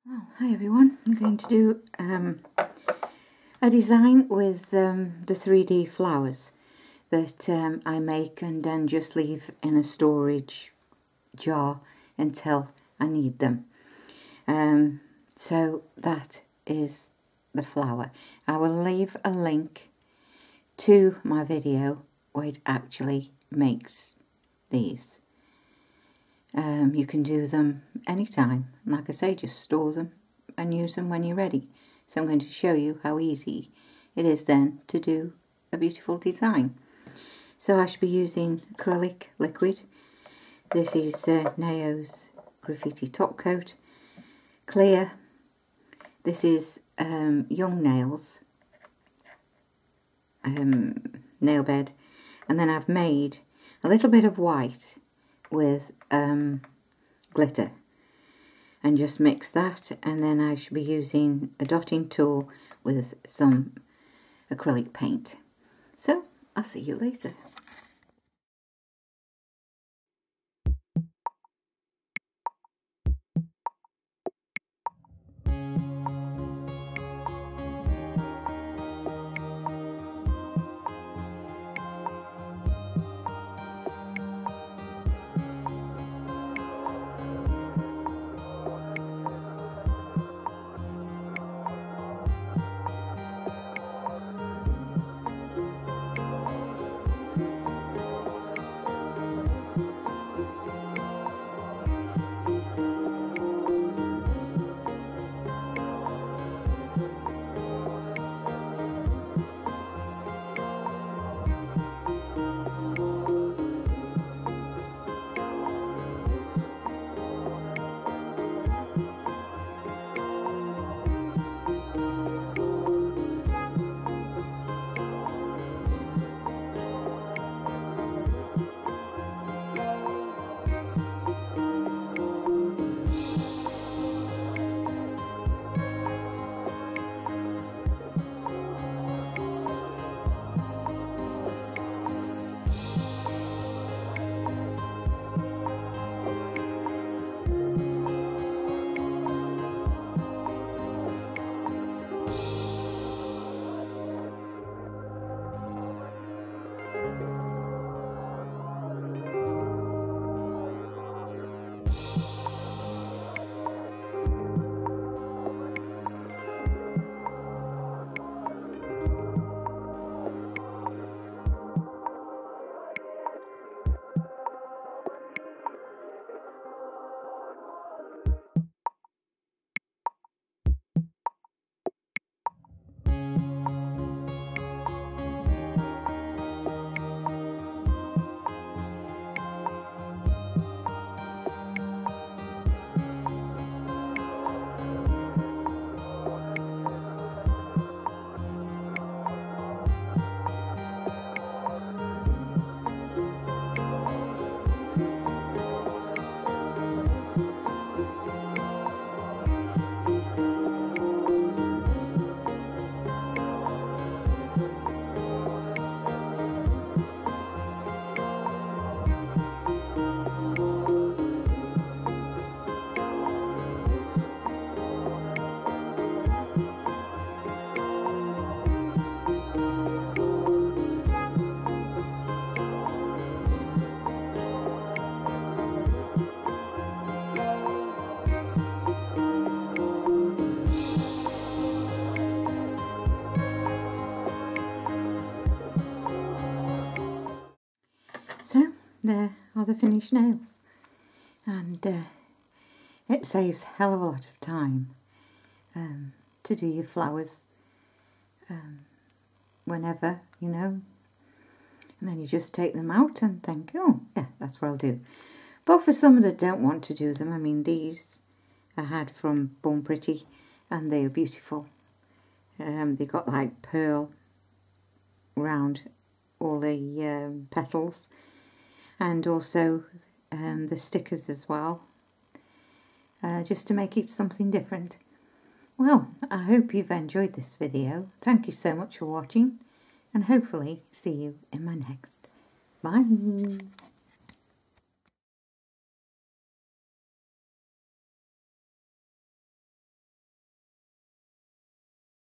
Well, hi everyone, I'm going to do a design with the 3D flowers that I make and then just leave in a storage jar until I need them. So that is the flower. I will leave a link to my video where it actually makes these. You can do them anytime. Like I say, just store them and use them when you're ready. So I'm going to show you how easy it is then to do a beautiful design. So I should be using acrylic liquid. This is Uniquenailz graffiti top coat, clear. This is Uniquenailz nail bed, and then I've made a little bit of white with glitter and just mix that, and then I should be using a dotting tool with some acrylic paint. So I'll see you later. So there are the finished nails, and it saves a hell of a lot of time to do your flowers whenever, you know, and then you just take them out and think, oh yeah, that's what I'll do. But for some that don't want to do them, I mean, these I had from Born Pretty and they are beautiful. They got like pearl round all the petals, and also the stickers as well, just to make it something different. Well, I hope you've enjoyed this video. Thank you so much for watching, and hopefully see you in my next. Bye!